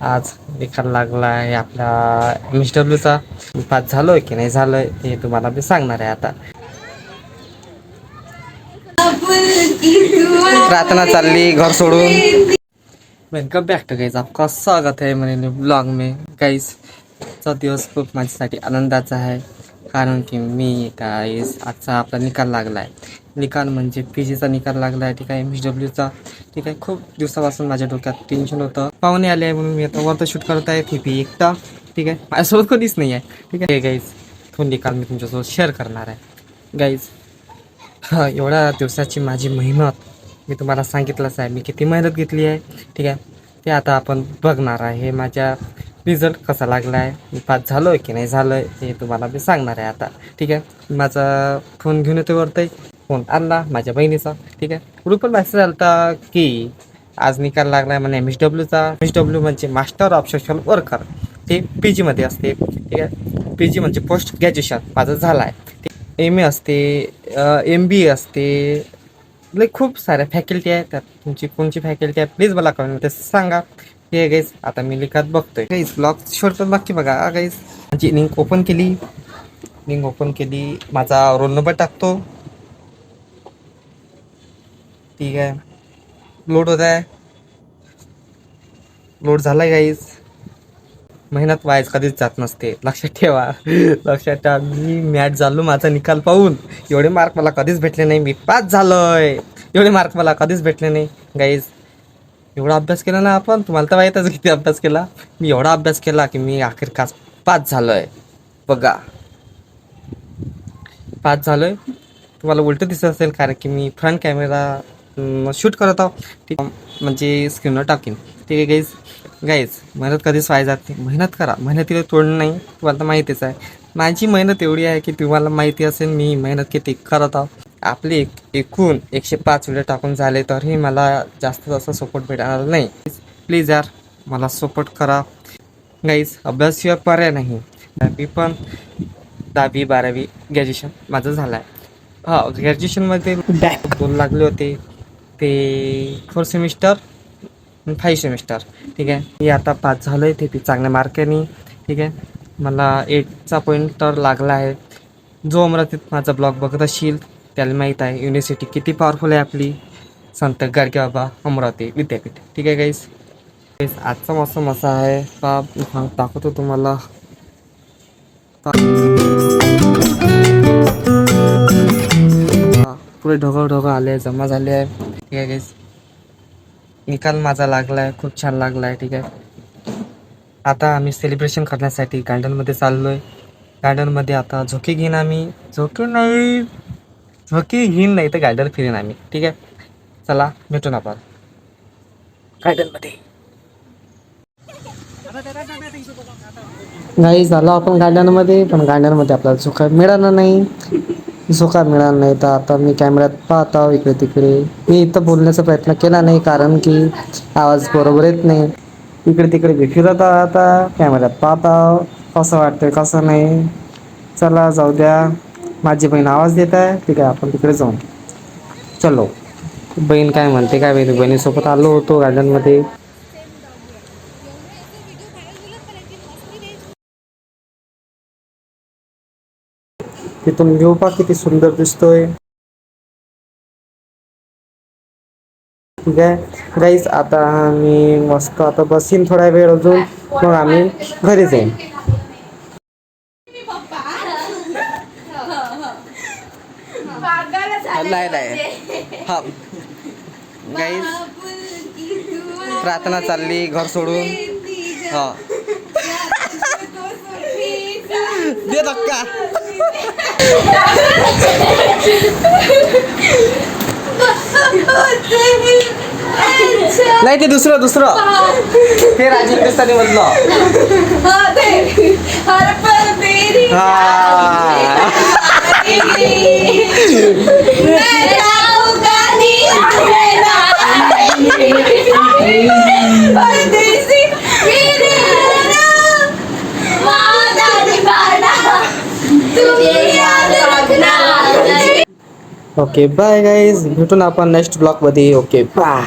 आज निकाल लागला आहे आपल्या MSWचा. पास झालोय की नाही झालोय हे तुम्हाला मी सांगणार आहे आता. प्रार्थना चालली घर सोडून. वेलकम बॅक टू गाइस, आपका स्वागत है मेरे ब्लॉग में. गाइस आजचा दिवस खूप माझ्यासाठी आनंदाचा आहे, कारण की मी गाइस आजचा आपला निकाल लागला आहे. निकाल म्हणजे PGचा निकाल लागला आहे, ठीक आहे, MSWचा. ठीक आहे, खूप दिवसापासून माझ्या डोक्यात टेन्शन होतं. पाहुणे आले आहे म्हणून मी आता वरती शूट करत आहे. TP एकटा, ठीक आहे, माझ्यासोबत कोणीच नाही आहे. ठीक आहे गाइस, तो निकाल मी तुमच्यासोबत शेअर करणार आहे. गाइस एवढ्या दिवसाची माझी मेहनत मी तुम्हाला सांगितलंच आहे, मी किती मेहनत घेतली आहे. ठीक आहे, ते आता आपण बघणार आहे. माझ्या रिझल्ट कसा लागला आहे, मी पास झालो आहे की नाही झालो आहे हे तुम्हाला मी सांगणार आहे आता. ठीक आहे, माझा फोन घेऊन येतो वरती. फोन आणला माझ्या बहिणीचा. ठीक आहे, ग्रुपवर मेसेज आला की आज निकाल लागला आहे म्हणे MSWचा. MSW म्हणजे मास्टर ऑफ सोशल वर्कर, ते PGमध्ये असते. ठीक आहे, PG म्हणजे पोस्ट ग्रॅज्युएशन माझं झालं आहे. MA असते, MBA असते, म्हणजे खूप साऱ्या फॅकल्टी आहेत. त्यात तुमची कोणची फॅकल्टी आहे प्लीज मला कमेंटमध्ये सांगा. हे गाईज आता मी लिखात बघतोय. गाईज ब्लॉग शॉर्ट बाकी बघा. गाईज माझी लिंक ओपन केली, माझा रोल नंबर टाकतो. ठीक आहे, लोड होत आहे, लोड झालाय. गाईज मेहनत वायच कधीच जात नसते, लक्षात ठेवा. मी मॅच झालो माझा निकाल पाहून. एवढे मार्क मला कधीच भेटले नाही, मी पास झालोय. एवढे मार्क मला कधीच भेटले नाही. गाईज एवढा अभ्यास केला ना आपण, तुम्हाला तर माहीतच किती अभ्यास केला. मी एवढा अभ्यास केला की मी अखेरकार पास झालोय. बघा पास झालोय. तुम्हाला उलटं दिसत असेल कारण की मी फ्रंट कॅमेरा शूट करत आहो. ठीक म्हणजे स्क्रीनवर टाकीन. ठीक आहे गाईज मेहनत कधीच वाया जात नाही. मेहनत करा, मेहनतीला तोड नाही. तुम्हाला तर माहितीच आहे माझी मेहनत एवढी आहे की तुम्हाला माहिती असेल मी मेहनत किती करत आहो. आपले एकूण 105 व्हिडिओ टाकून झाले तरीही मला जास्त सपोर्ट भेटणार नाही. प्लीज यार मला सपोर्ट करा. गाईज अभ्यासशिवाय पर्याय नाही. पण 10वी 12वी ग्रॅज्युएशन माझं झालं आहे. ग्रॅज्युएशनमध्ये बॅक 2 लागले होते, ते 4 सेमिस्टर 5 सेमिस्टर. ठीक आहे, मी आता पास झालो आहे ते बी चांगल्या मार्काने. ठीक आहे, मला 8चा पॉईंटर लागला आहे. जो अमरावतीत माझा ब्लॉग बघत असशील त्याला माहीत आहे युनिव्हर्सिटी किती पॉवरफुल आहे आपली, संत गाडगेबाबा अमरावती विद्यापीठ. ठीक आहे गाईस, आजचा मौसम असा आहे का दाखवतो तुम्हाला. पुढे ढोकं आले, जमा झाले आहे. ठीक आहे गाईस, निकाल माझा लागला आहे, खूप छान लागला आहे. ठीक आहे, आता आम्ही सेलिब्रेशन करण्यासाठी गार्डनमध्ये चाललो आहे. गार्डनमध्ये आता झोके घेईन आम्ही. झोके घेईन नाही तर गार्डन फिरेन आम्ही. ठीक आहे, चला भेटून आपण गार्डनमध्ये. नाही झालं आपण गार्डनमध्ये, पण गार्डनमध्ये आपल्याला झोका मिळाला नाही. तर आता मी कॅमेऱ्यात पाहत आहो इकडे तिकडे. मी इथं बोलण्याचा प्रयत्न केला नाही कारण की आवाज बरोबर येत नाही. इकडे तिकडे मी फिरत आहो, आता कॅमेऱ्यात पाहत आहो कसं वाटतंय कसं नाही. चला जाऊ द्या, माझी बहीण आवाज देत आहे. ठीक आहे, आपण तिकडे जाऊ. चलो, बहीण काय म्हणते काय माहिती. बहिणीसोबत आलो होतो गार्डनमध्ये. तिथून व्ह्यू पहा किती सुंदर दिसतोय. ठीक आहे गाईस, आता मी मस्त आता बसीन थोडा वेळ अजून, मग आम्ही घरी जाईन. नाही हा गाईस, प्रार्थना चालली घर सोडून. हा दे धक्का. नाही ते दुसरं हे राजीव हिंदुस्थानी मधलं. ओके बाय गाईज, भेटून आपण नेक्स्ट ब्लॉग मध्ये. Okay bye.